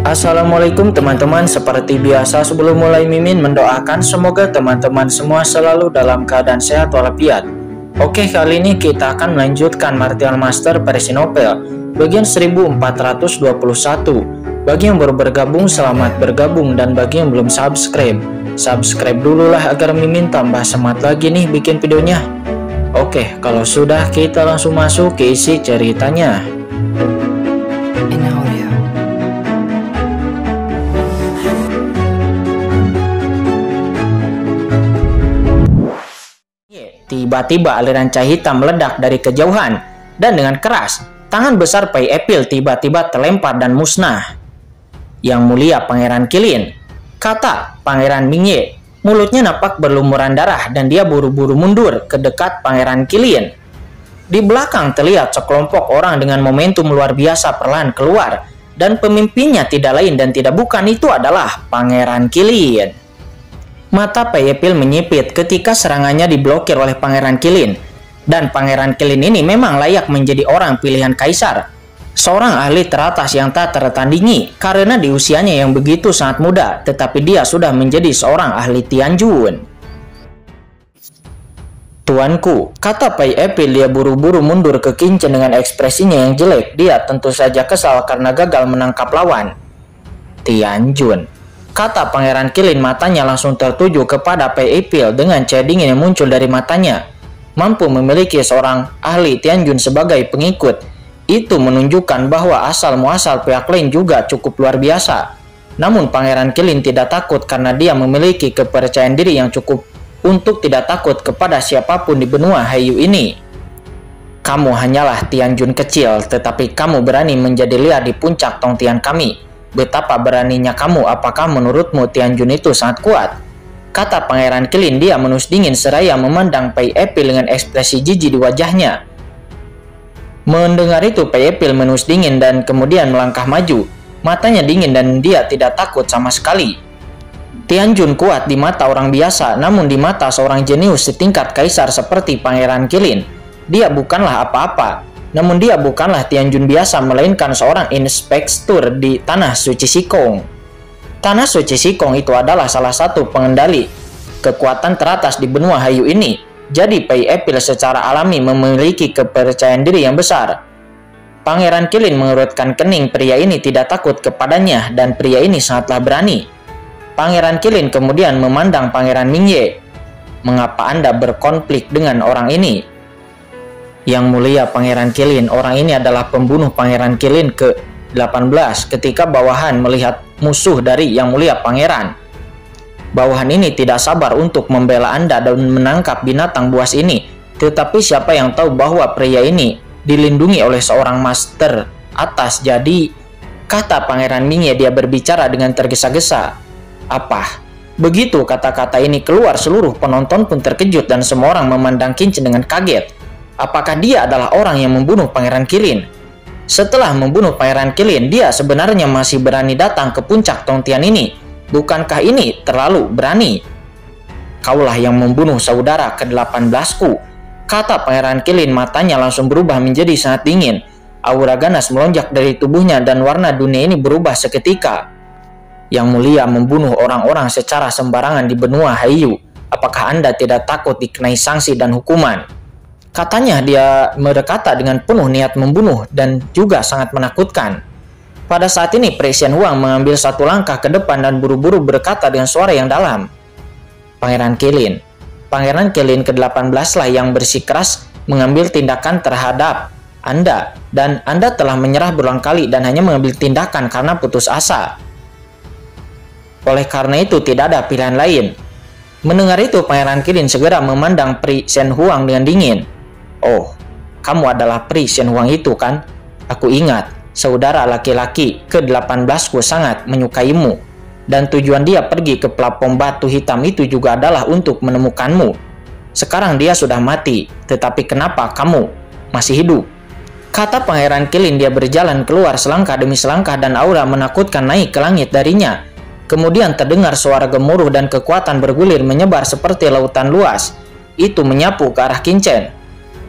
Assalamualaikum teman-teman, seperti biasa sebelum mulai Mimin mendoakan semoga teman-teman semua selalu dalam keadaan sehat walafiat. Oke, kali ini kita akan melanjutkan Martial Master versi novel bagian 1421. Bagi yang baru bergabung, selamat bergabung, dan bagi yang belum subscribe dulu lah agar Mimin tambah semangat lagi nih bikin videonya. Oke, kalau sudah kita langsung masuk ke isi ceritanya. Tiba-tiba aliran cahaya hitam meledak dari kejauhan, dan dengan keras, tangan besar Pai Epil tiba-tiba terlempar dan musnah. Yang mulia Pangeran Qilin, kata Pangeran Mingye. Mulutnya nampak berlumuran darah dan dia buru-buru mundur ke dekat Pangeran Qilin. Di belakang terlihat sekelompok orang dengan momentum luar biasa perlahan keluar, dan pemimpinnya tidak lain dan tidak bukan itu adalah Pangeran Qilin. Mata Pai Epil menyipit ketika serangannya diblokir oleh Pangeran Qilin. Dan Pangeran Qilin ini memang layak menjadi orang pilihan kaisar. Seorang ahli teratas yang tak tertandingi karena di usianya yang begitu sangat muda, tetapi dia sudah menjadi seorang ahli Tianjun. Tuanku, kata Pai Epil, dia buru-buru mundur ke Qinchen dengan ekspresinya yang jelek. Dia tentu saja kesal karena gagal menangkap lawan. Tianjun, kata Pangeran Qilin, matanya langsung tertuju kepada Pai Epil dengan cahaya dingin yang muncul dari matanya. Mampu memiliki seorang ahli Tianjun sebagai pengikut, itu menunjukkan bahwa asal-muasal pihak lain juga cukup luar biasa. Namun Pangeran Qilin tidak takut karena dia memiliki kepercayaan diri yang cukup untuk tidak takut kepada siapapun di benua Haiyu ini. Kamu hanyalah Tianjun kecil, tetapi kamu berani menjadi liar di puncak Tongtian kami. Betapa beraninya kamu, apakah menurutmu Tianjun itu sangat kuat? Kata Pangeran Qilin, dia menus dingin seraya memandang Pai Epil dengan ekspresi jijik di wajahnya. Mendengar itu Pai Epil menus dingin dan kemudian melangkah maju. Matanya dingin dan dia tidak takut sama sekali. Tianjun kuat di mata orang biasa, namun di mata seorang jenius setingkat kaisar seperti Pangeran Qilin, dia bukanlah apa-apa. Namun dia bukanlah Tianjun biasa, melainkan seorang inspektur di Tanah Suci Sikong. Tanah Suci Sikong itu adalah salah satu pengendali kekuatan teratas di benua Haiyu ini. Jadi Pai Epil secara alami memiliki kepercayaan diri yang besar. Pangeran Qilin mengerutkan kening, pria ini tidak takut kepadanya dan pria ini sangatlah berani. Pangeran Qilin kemudian memandang Pangeran Mingye. Mengapa Anda berkonflik dengan orang ini? Yang mulia Pangeran Qilin, orang ini adalah pembunuh Pangeran Qilin ke-18 ketika bawahan melihat musuh dari Yang Mulia Pangeran. Bawahan ini tidak sabar untuk membela Anda dan menangkap binatang buas ini. Tetapi siapa yang tahu bahwa pria ini dilindungi oleh seorang master atas. Jadi, kata Pangeran Mingye, dia berbicara dengan tergesa-gesa. Apa? Begitu kata-kata ini keluar, seluruh penonton pun terkejut dan semua orang memandang Qinchen dengan kaget. Apakah dia adalah orang yang membunuh Pangeran Qilin? Setelah membunuh Pangeran Qilin, dia sebenarnya masih berani datang ke puncak Tongtian ini. Bukankah ini terlalu berani? Kaulah yang membunuh saudara ke-18ku, kata Pangeran Qilin. Matanya langsung berubah menjadi sangat dingin. Aura ganas melonjak dari tubuhnya dan warna dunia ini berubah seketika. Yang mulia membunuh orang-orang secara sembarangan di benua Haiyu. Apakah Anda tidak takut dikenai sanksi dan hukuman? Katanya dia berkata dengan penuh niat membunuh dan juga sangat menakutkan. Pada saat ini Pri Shen Huang mengambil satu langkah ke depan dan buru-buru berkata dengan suara yang dalam. Pangeran Qilin ke-18 lah yang bersikeras mengambil tindakan terhadap Anda. Dan Anda telah menyerah berulang kali dan hanya mengambil tindakan karena putus asa. Oleh karena itu tidak ada pilihan lain. Mendengar itu Pangeran Qilin segera memandang Pri Shen Huang dengan dingin. Oh, kamu adalah Pri Shen Huang itu kan? Aku ingat. Saudara laki-laki ke-18ku sangat menyukaimu, dan tujuan dia pergi ke platform batu hitam itu juga adalah untuk menemukanmu. Sekarang dia sudah mati, tetapi kenapa kamu masih hidup? Kata Pangeran Qilin, dia berjalan keluar selangkah demi selangkah dan aura menakutkan naik ke langit darinya. Kemudian terdengar suara gemuruh dan kekuatan bergulir menyebar seperti lautan luas. Itu menyapu ke arah Qinchen.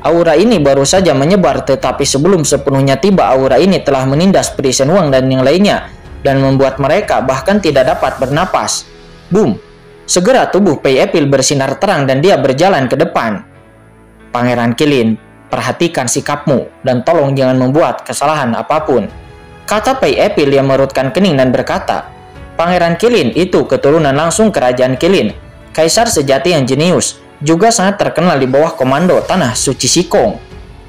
Aura ini baru saja menyebar, tetapi sebelum sepenuhnya tiba, aura ini telah menindas Pri Shen Huang dan yang lainnya. dan membuat mereka bahkan tidak dapat bernapas. Boom! Segera tubuh Pei Epil bersinar terang dan dia berjalan ke depan. Pangeran Qilin, perhatikan sikapmu dan tolong jangan membuat kesalahan apapun, kata Pei Epil yang merutkan kening dan berkata, Pangeran Qilin itu keturunan langsung kerajaan Qilin, kaisar sejati yang jenius, juga sangat terkenal di bawah komando Tanah Suci Sikong.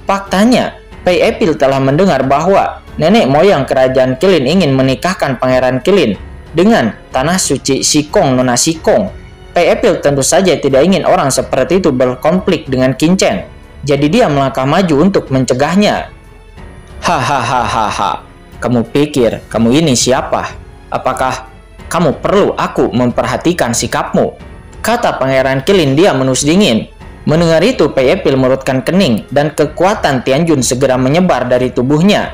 Faktanya, Pei Epil telah mendengar bahwa nenek moyang kerajaan Qilin ingin menikahkan Pangeran Qilin dengan Tanah Suci Sikong Nona Sikong. Pei Epil tentu saja tidak ingin orang seperti itu berkonflik dengan Qin Chen, jadi dia melangkah maju untuk mencegahnya. Hahaha, kamu pikir kamu ini siapa? Apakah kamu perlu aku memperhatikan sikapmu? Kata Pangeran Qilin dia menus dingin. Mendengar itu, Pei Epil merutkan kening dan kekuatan Tianjun segera menyebar dari tubuhnya.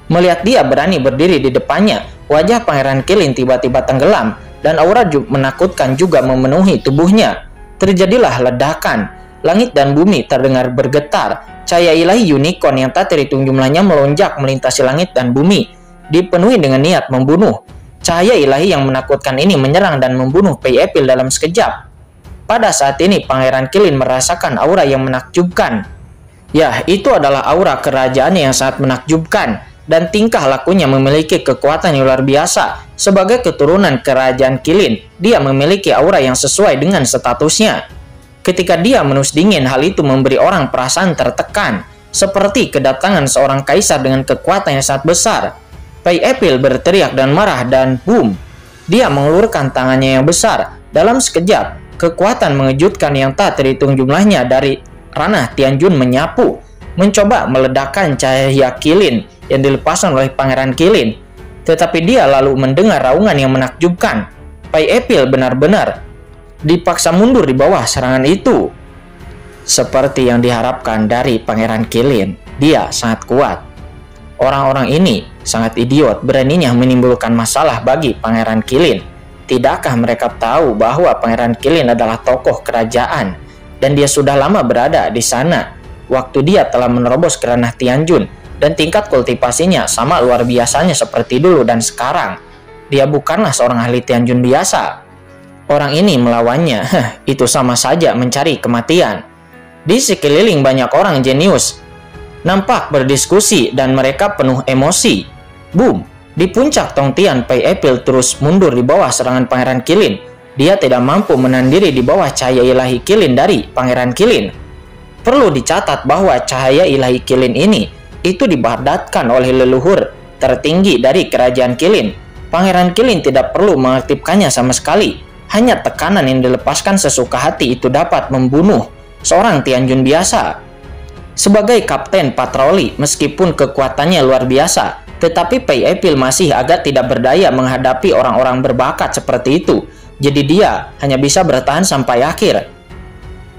Melihat dia berani berdiri di depannya, wajah Pangeran Qilin tiba-tiba tenggelam dan aura menakutkan juga memenuhi tubuhnya. Terjadilah ledakan, langit dan bumi terdengar bergetar. Cahaya ilahi unicorn yang tak terhitung jumlahnya melonjak melintasi langit dan bumi, dipenuhi dengan niat membunuh. Cahaya ilahi yang menakutkan ini menyerang dan membunuh Pei Epil dalam sekejap. Pada saat ini Pangeran Qilin merasakan aura yang menakjubkan. Ya, itu adalah aura kerajaannya yang sangat menakjubkan, dan tingkah lakunya memiliki kekuatan yang luar biasa. Sebagai keturunan kerajaan Qilin, dia memiliki aura yang sesuai dengan statusnya. Ketika dia menus dingin, hal itu memberi orang perasaan tertekan, seperti kedatangan seorang kaisar dengan kekuatan yang sangat besar. Pei Epil berteriak dan marah dan boom! Dia mengulurkan tangannya yang besar. Dalam sekejap, kekuatan mengejutkan yang tak terhitung jumlahnya dari ranah Tianjun menyapu, mencoba meledakkan cahaya Qilin yang dilepaskan oleh Pangeran Qilin. Tetapi dia lalu mendengar raungan yang menakjubkan. Pei Epil benar-benar dipaksa mundur di bawah serangan itu. Seperti yang diharapkan dari Pangeran Qilin, dia sangat kuat. Orang-orang ini sangat idiot, beraninya menimbulkan masalah bagi Pangeran Qilin. Tidakkah mereka tahu bahwa Pangeran Qilin adalah tokoh kerajaan dan dia sudah lama berada di sana waktu dia telah menerobos ke ranah Tianjun, dan tingkat kultivasinya sama luar biasanya seperti dulu dan sekarang. Dia bukanlah seorang ahli Tianjun biasa. Orang ini melawannya, itu sama saja mencari kematian. Di sekeliling banyak orang jenius nampak berdiskusi dan mereka penuh emosi. Boom! Di puncak Tongtian, Pei Epil terus mundur di bawah serangan Pangeran Qilin. Dia tidak mampu menahan diri di bawah cahaya ilahi Qilin dari Pangeran Qilin. Perlu dicatat bahwa cahaya ilahi Qilin ini itu dibadatkan oleh leluhur tertinggi dari kerajaan Qilin. Pangeran Qilin tidak perlu mengaktifkannya sama sekali. Hanya tekanan yang dilepaskan sesuka hati itu dapat membunuh seorang Tianjun biasa. Sebagai kapten patroli, meskipun kekuatannya luar biasa, tetapi Pei Epil masih agak tidak berdaya menghadapi orang-orang berbakat seperti itu. Jadi dia hanya bisa bertahan sampai akhir.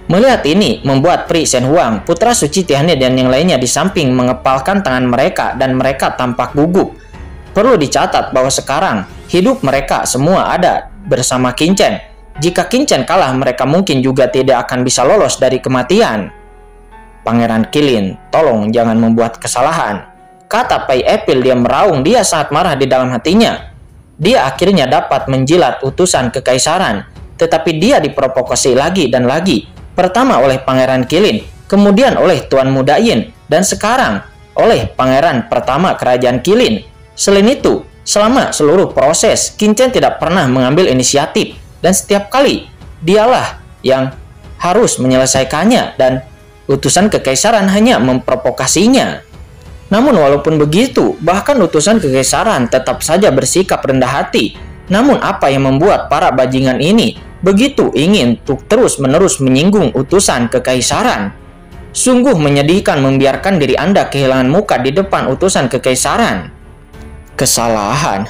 Melihat ini membuat Pri Shen Huang, putra suci Tianhe dan yang lainnya di samping mengepalkan tangan mereka dan mereka tampak gugup. Perlu dicatat bahwa sekarang hidup mereka semua ada bersama Qin Chen. Jika Qin Chen kalah, mereka mungkin juga tidak akan bisa lolos dari kematian. Pangeran Qilin, tolong jangan membuat kesalahan, kata Pei Epil. Dia meraung, dia sangat marah di dalam hatinya. Dia akhirnya dapat menjilat utusan kekaisaran, tetapi dia diprovokasi lagi dan lagi. Pertama oleh Pangeran Qilin, kemudian oleh Tuan Muda Yin, dan sekarang oleh Pangeran pertama kerajaan Qilin. Selain itu, selama seluruh proses, Qin Chen tidak pernah mengambil inisiatif, dan setiap kali dialah yang harus menyelesaikannya, dan utusan kekaisaran hanya memprovokasinya. Namun walaupun begitu, bahkan utusan kekaisaran tetap saja bersikap rendah hati. Namun apa yang membuat para bajingan ini begitu ingin untuk terus-menerus menyinggung utusan kekaisaran? Sungguh menyedihkan membiarkan diri Anda kehilangan muka di depan utusan kekaisaran. Kesalahan,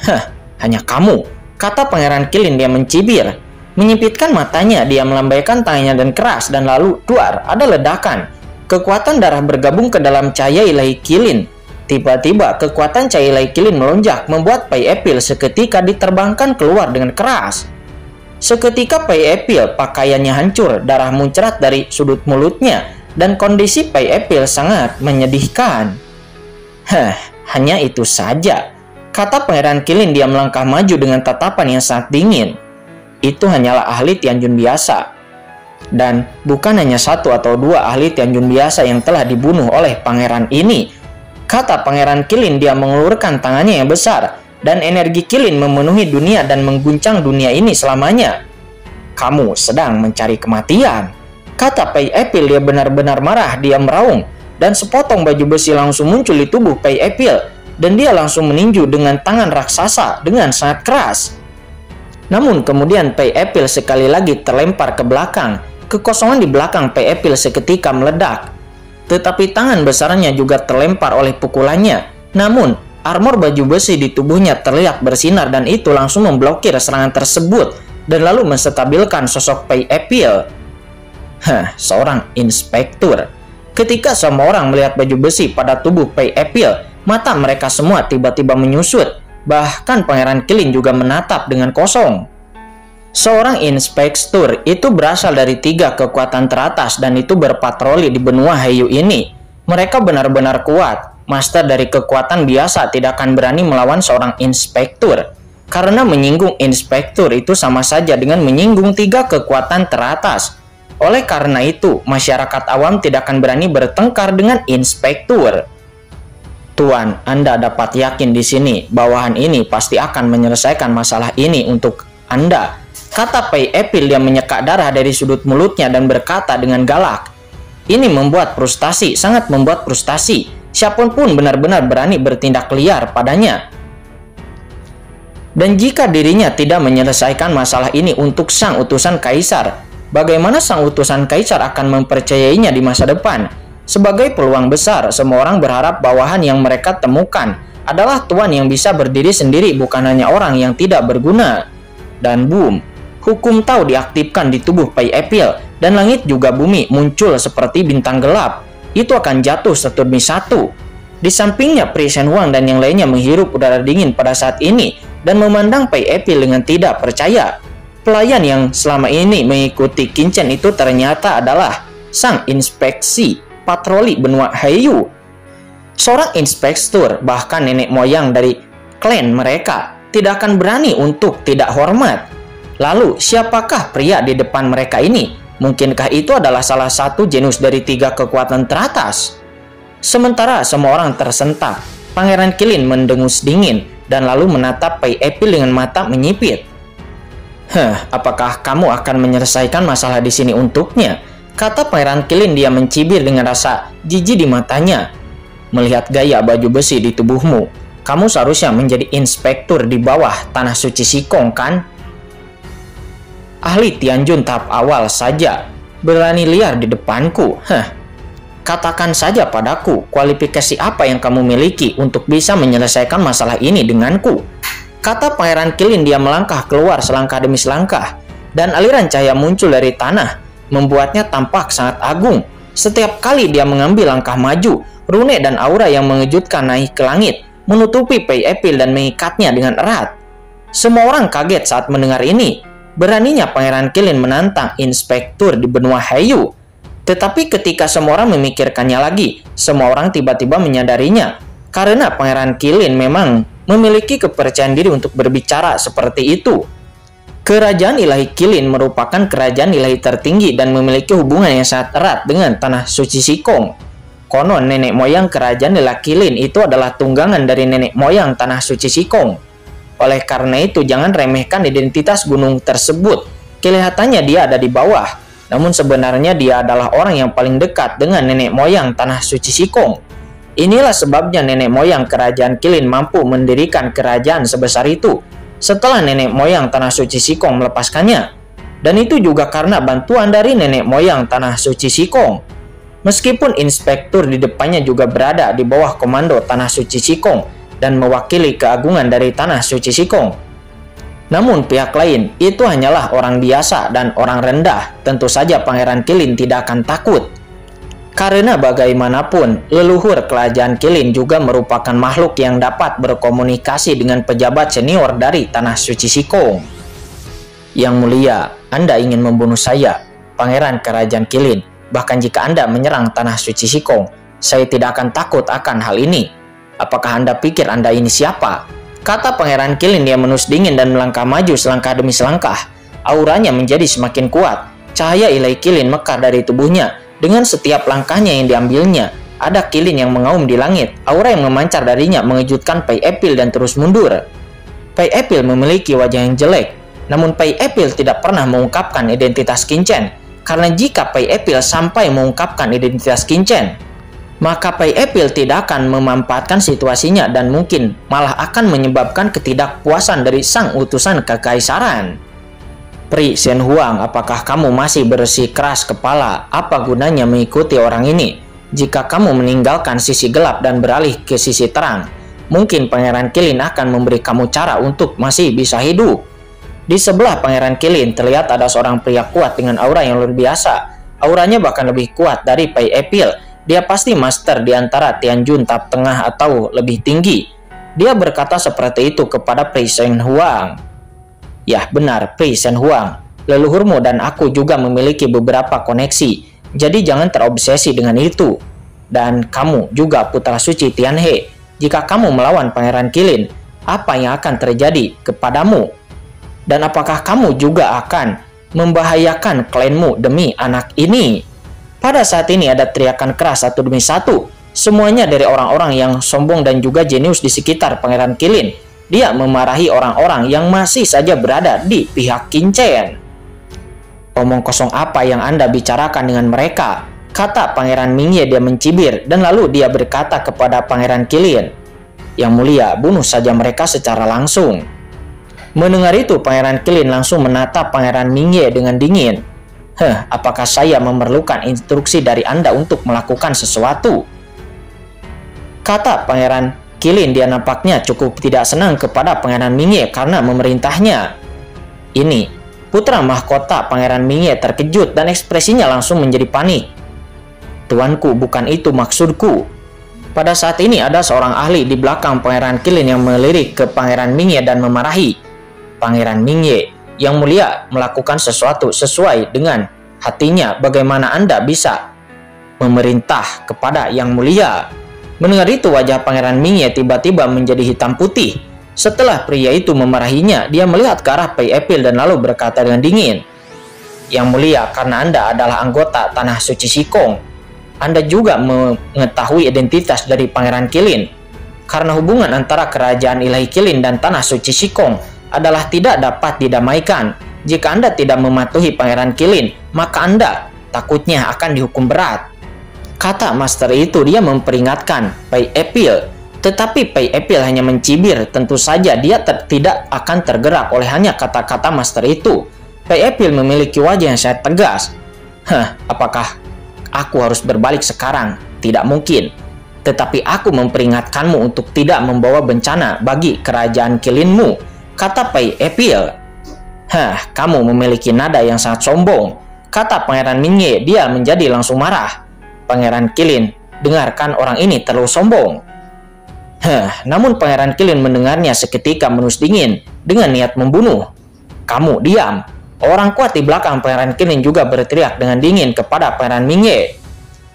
hanya kamu, kata Pangeran Qilin. Dia mencibir. Menyipitkan matanya, dia melambaikan tangannya dan keras, dan lalu duar, ada ledakan. Kekuatan darah bergabung ke dalam cahaya ilahi Qilin. Tiba-tiba kekuatan cahaya ilahi Qilin melonjak, membuat Pei Epil seketika diterbangkan keluar dengan keras. Seketika Pei Epil pakaiannya hancur, darah muncrat dari sudut mulutnya, dan kondisi Pei Epil sangat menyedihkan. Hanya itu saja. Kata Pangeran Kilin, dia melangkah maju dengan tatapan yang sangat dingin. Itu hanyalah ahli Tianjun biasa. Dan bukan hanya satu atau dua ahli Tianjun biasa yang telah dibunuh oleh pangeran ini. Kata Pangeran Kilin, dia mengulurkan tangannya yang besar. Dan energi Kilin memenuhi dunia dan mengguncang dunia ini selamanya. Kamu sedang mencari kematian. Kata Pei Epil, dia benar-benar marah. Dia meraung. Dan sepotong baju besi langsung muncul di tubuh Pei Epil. Dan dia langsung meninju dengan tangan raksasa dengan sangat keras. Namun kemudian Pei Epil sekali lagi terlempar ke belakang. Kekosongan di belakang Pei Epil seketika meledak. Tetapi tangan besarnya juga terlempar oleh pukulannya. Namun armor baju besi di tubuhnya terlihat bersinar dan itu langsung memblokir serangan tersebut. Dan lalu menstabilkan sosok Pei Epil. Seorang inspektur. Ketika semua orang melihat baju besi pada tubuh Pei Epil, mata mereka semua tiba-tiba menyusut. Bahkan Pangeran Kilin juga menatap dengan kosong. Seorang inspektur itu berasal dari 3 kekuatan teratas dan itu berpatroli di benua Heiyu ini. Mereka benar-benar kuat. Master dari kekuatan biasa tidak akan berani melawan seorang inspektur. Karena menyinggung inspektur itu sama saja dengan menyinggung 3 kekuatan teratas. Oleh karena itu, masyarakat awam tidak akan berani bertengkar dengan inspektur. Tuan, Anda dapat yakin di sini, bawahan ini pasti akan menyelesaikan masalah ini untuk Anda. Kata Pei Epil, dia menyekak darah dari sudut mulutnya dan berkata dengan galak. Ini membuat frustasi, sangat membuat frustasi. Siapapun benar-benar berani bertindak liar padanya. Dan jika dirinya tidak menyelesaikan masalah ini untuk sang utusan kaisar, bagaimana sang utusan kaisar akan mempercayainya di masa depan? Sebagai peluang besar, semua orang berharap bawahan yang mereka temukan adalah tuan yang bisa berdiri sendiri, bukan hanya orang yang tidak berguna. Dan boom, hukum Tao diaktifkan di tubuh Pei Epil, dan langit juga bumi muncul seperti bintang gelap. Itu akan jatuh satu demi satu. Di sampingnya, Pri Shen Huang dan yang lainnya menghirup udara dingin pada saat ini, dan memandang Pei Epil dengan tidak percaya. Pelayan yang selama ini mengikuti Qin Chen itu ternyata adalah sang inspeksi patroli benua Heiyu. Seorang inspektur, bahkan nenek moyang dari klan mereka, tidak akan berani untuk tidak hormat. Lalu, siapakah pria di depan mereka ini? Mungkinkah itu adalah salah satu jenius dari 3 kekuatan teratas? Sementara semua orang tersentak, Pangeran Kilin mendengus dingin dan lalu menatap Pei Epil dengan mata menyipit. Apakah kamu akan menyelesaikan masalah di sini untuknya? Kata Pangeran Kilin, dia mencibir dengan rasa jijik di matanya. Melihat gaya baju besi di tubuhmu, kamu seharusnya menjadi inspektur di bawah tanah suci Sikong, kan? Ahli Tianjun tahap awal saja, berani liar di depanku. Katakan saja padaku, kualifikasi apa yang kamu miliki untuk bisa menyelesaikan masalah ini denganku? Kata Pangeran Kilin, dia melangkah keluar selangkah demi selangkah, dan aliran cahaya muncul dari tanah, membuatnya tampak sangat agung. Setiap kali dia mengambil langkah maju, rune dan aura yang mengejutkan naik ke langit, menutupi Pei Epil dan mengikatnya dengan erat. Semua orang kaget saat mendengar ini. Beraninya Pangeran Kilin menantang inspektur di benua Heiyu. Tetapi ketika semua orang memikirkannya lagi, semua orang tiba-tiba menyadarinya. Karena Pangeran Kilin memang memiliki kepercayaan diri untuk berbicara seperti itu. Kerajaan ilahi Kilin merupakan kerajaan ilahi tertinggi dan memiliki hubungan yang sangat erat dengan tanah suci Sikong. Konon nenek moyang kerajaan ilahi Kilin itu adalah tunggangan dari nenek moyang tanah suci Sikong. Oleh karena itu jangan remehkan identitas gunung tersebut. Kelihatannya dia ada di bawah, namun sebenarnya dia adalah orang yang paling dekat dengan nenek moyang tanah suci Sikong. Inilah sebabnya nenek moyang kerajaan Kilin mampu mendirikan kerajaan sebesar itu setelah nenek moyang tanah suci Sikong melepaskannya. Dan itu juga karena bantuan dari nenek moyang tanah suci Sikong. Meskipun inspektur di depannya juga berada di bawah komando tanah suci Sikong dan mewakili keagungan dari tanah suci Sikong. Namun pihak lain itu hanyalah orang biasa dan orang rendah. Tentu saja Pangeran Kilin tidak akan takut. Karena bagaimanapun, leluhur kerajaan Kilin juga merupakan makhluk yang dapat berkomunikasi dengan pejabat senior dari tanah suci Sikong. Yang mulia, Anda ingin membunuh saya, Pangeran Kerajaan Kilin. Bahkan jika Anda menyerang tanah suci Sikong, saya tidak akan takut akan hal ini. Apakah Anda pikir Anda ini siapa? Kata Pangeran Kilin. Dia menus dingin dan melangkah maju selangkah demi selangkah. Auranya menjadi semakin kuat. Cahaya ilahi Kilin mekar dari tubuhnya. Dengan setiap langkahnya yang diambilnya, ada Kilin yang mengaum di langit. Aura yang memancar darinya mengejutkan Pai Epil dan terus mundur. Pai Epil memiliki wajah yang jelek, namun Pai Epil tidak pernah mengungkapkan identitas Qingchen. Karena jika Pai Epil sampai mengungkapkan identitas Qingchen, maka Pai Epil tidak akan memanfaatkan situasinya dan mungkin malah akan menyebabkan ketidakpuasan dari sang utusan kekaisaran. Pri Shen Huang, apakah kamu masih bersikeras kepala? Apa gunanya mengikuti orang ini? Jika kamu meninggalkan sisi gelap dan beralih ke sisi terang, mungkin Pangeran Kilin akan memberi kamu cara untuk masih bisa hidup. Di sebelah Pangeran Kilin terlihat ada seorang pria kuat dengan aura yang luar biasa. Auranya bahkan lebih kuat dari Pai Epil. Dia pasti master di antara Tianjun tahap tengah atau lebih tinggi. Dia berkata seperti itu kepada Pri Shen Huang. Ya benar, Pri Shen Huang. Leluhurmu dan aku juga memiliki beberapa koneksi. Jadi jangan terobsesi dengan itu. Dan kamu juga putra suci Tianhe. Jika kamu melawan Pangeran Kilin, apa yang akan terjadi kepadamu? Dan apakah kamu juga akan membahayakan klanmu demi anak ini? Pada saat ini ada teriakan keras satu demi satu. Semuanya dari orang-orang yang sombong dan juga jenius di sekitar Pangeran Kilin. Dia memarahi orang-orang yang masih saja berada di pihak Qingchen. Omong kosong apa yang Anda bicarakan dengan mereka? Kata Pangeran Mingye. Dia mencibir dan lalu dia berkata kepada Pangeran Kilin, Yang mulia, bunuh saja mereka secara langsung. Mendengar itu, Pangeran Kilin langsung menatap Pangeran Mingye dengan dingin. Apakah saya memerlukan instruksi dari Anda untuk melakukan sesuatu? Kata Pangeran Kilin. Dia nampaknya cukup tidak senang kepada Pangeran Mingye karena memerintahnya. Ini, putra mahkota Pangeran Mingye terkejut dan ekspresinya langsung menjadi panik. Tuanku, bukan itu maksudku. Pada saat ini ada seorang ahli di belakang Pangeran Kilin yang melirik ke Pangeran Mingye dan memarahi. Pangeran Mingye, yang mulia melakukan sesuatu sesuai dengan hatinya. Bagaimana Anda bisa memerintah kepada yang mulia? Mendengar itu, wajah Pangeran Mingye tiba-tiba menjadi hitam putih. Setelah pria itu memarahinya, dia melihat ke arah Pai Epil dan lalu berkata dengan dingin, Yang mulia, karena Anda adalah anggota Tanah Suci Shikong, Anda juga mengetahui identitas dari Pangeran Kilin. Karena hubungan antara Kerajaan Ilahi Kilin dan Tanah Suci Shikong adalah tidak dapat didamaikan. Jika Anda tidak mematuhi Pangeran Kilin, maka Anda takutnya akan dihukum berat. Kata master itu. Dia memperingatkan Pai Epil, tetapi Pai Epil hanya mencibir. Tentu saja dia tidak akan tergerak oleh hanya kata-kata master itu. Pai Epil memiliki wajah yang sangat tegas. Apakah aku harus berbalik sekarang? Tidak mungkin. Tetapi aku memperingatkanmu untuk tidak membawa bencana bagi kerajaan Kilinmu, kata Pai Epil. Kamu memiliki nada yang sangat sombong, kata Pangeran Mingye. Dia menjadi langsung marah. Pangeran Kilin, dengarkan, orang ini terlalu sombong. Namun Pangeran Kilin mendengarnya seketika menus dingin dengan niat membunuh. Kamu diam. Orang kuat di belakang Pangeran Kilin juga berteriak dengan dingin kepada Pangeran Mingye.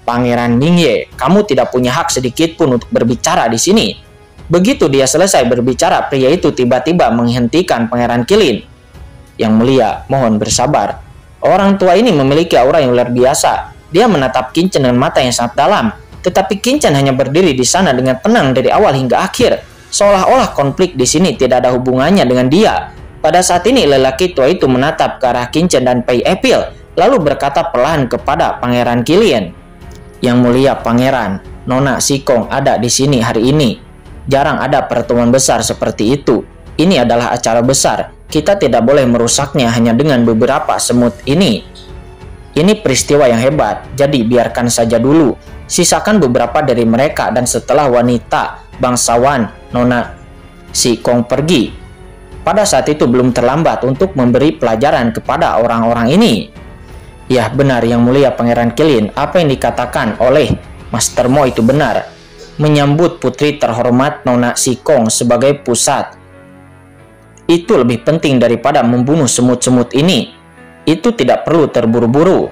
Pangeran Mingye, kamu tidak punya hak sedikit pun untuk berbicara di sini. Begitu dia selesai berbicara, pria itu tiba-tiba menghentikan Pangeran Kilin. Yang mulia, mohon bersabar. Orang tua ini memiliki aura yang luar biasa. Dia menatap Qingchen dengan mata yang sangat dalam, tetapi Qingchen hanya berdiri di sana dengan tenang dari awal hingga akhir, seolah-olah konflik di sini tidak ada hubungannya dengan dia. Pada saat ini lelaki tua itu menatap ke arah Qingchen dan Pai Epil, lalu berkata perlahan kepada Pangeran Kilin. Yang mulia Pangeran, Nona Shikong ada di sini hari ini. Jarang ada pertemuan besar seperti itu. Ini adalah acara besar. Kita tidak boleh merusaknya hanya dengan beberapa semut ini. Ini peristiwa yang hebat, jadi biarkan saja dulu. Sisakan beberapa dari mereka dan setelah wanita bangsawan Nona Shikong pergi, pada saat itu belum terlambat untuk memberi pelajaran kepada orang-orang ini. Ya benar yang mulia Pangeran Kilin, apa yang dikatakan oleh Master Mo itu benar. Menyambut putri terhormat Nona Shikong sebagai pusat itu lebih penting daripada membunuh semut-semut ini. Itu tidak perlu terburu-buru.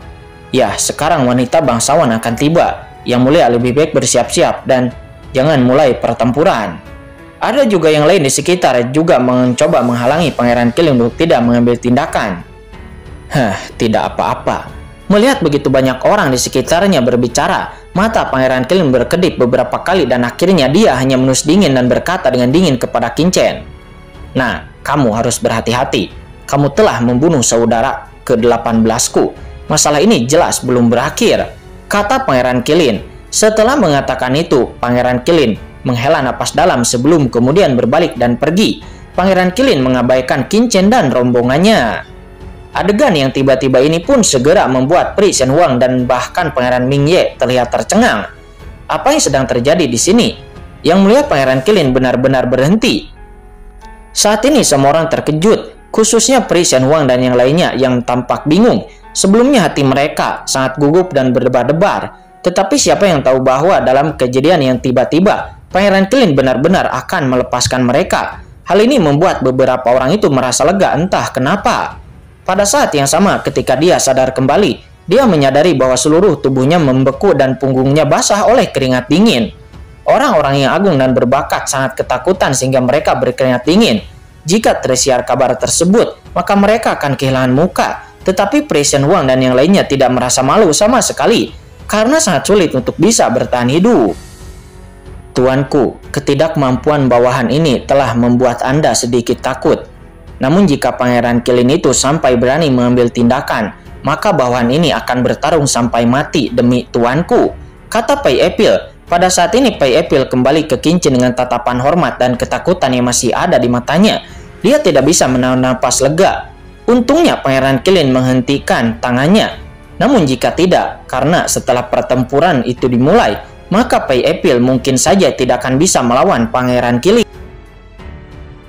Ya, sekarang wanita bangsawan akan tiba. Yang mulia lebih baik bersiap-siap dan jangan mulai pertempuran. Ada juga yang lain di sekitar juga mencoba menghalangi Pangeran Kilin untuk tidak mengambil tindakan. Tidak apa-apa. Melihat begitu banyak orang di sekitarnya berbicara, mata Pangeran Kilin berkedip beberapa kali dan akhirnya dia hanya menus dingin dan berkata dengan dingin kepada Qingchen. Nah, kamu harus berhati-hati. Kamu telah membunuh saudara ke-18ku. Masalah ini jelas belum berakhir, kata Pangeran Kilin. Setelah mengatakan itu, Pangeran Kilin menghela napas dalam sebelum kemudian berbalik dan pergi. Pangeran Kilin mengabaikan Qingchen dan rombongannya. Adegan yang tiba-tiba ini pun segera membuat Pri Shenhuang dan bahkan Pangeran Mingye terlihat tercengang. Apa yang sedang terjadi di sini? Yang melihat Pangeran Kilin benar-benar berhenti. Saat ini semua orang terkejut, khususnya Pri Shenhuang dan yang lainnya yang tampak bingung. Sebelumnya hati mereka sangat gugup dan berdebar-debar. Tetapi siapa yang tahu bahwa dalam kejadian yang tiba-tiba, Pangeran Kilin benar-benar akan melepaskan mereka. Hal ini membuat beberapa orang itu merasa lega entah kenapa. Pada saat yang sama ketika dia sadar kembali, dia menyadari bahwa seluruh tubuhnya membeku dan punggungnya basah oleh keringat dingin. Orang-orang yang agung dan berbakat sangat ketakutan sehingga mereka berkeringat dingin. Jika tersiar kabar tersebut, maka mereka akan kehilangan muka. Tetapi Pri Shenhuang dan yang lainnya tidak merasa malu sama sekali, karena sangat sulit untuk bisa bertahan hidup. Tuanku, ketidakmampuan bawahan ini telah membuat Anda sedikit takut. Namun jika Pangeran Kilin itu sampai berani mengambil tindakan, maka bawahan ini akan bertarung sampai mati demi tuanku, kata Pai Epil. Pada saat ini Pai Epil kembali ke Qingchen dengan tatapan hormat dan ketakutan yang masih ada di matanya. Dia tidak bisa menahan napas lega. Untungnya Pangeran Kilin menghentikan tangannya. Namun jika tidak, karena setelah pertempuran itu dimulai, maka Pai Epil mungkin saja tidak akan bisa melawan Pangeran Kilin.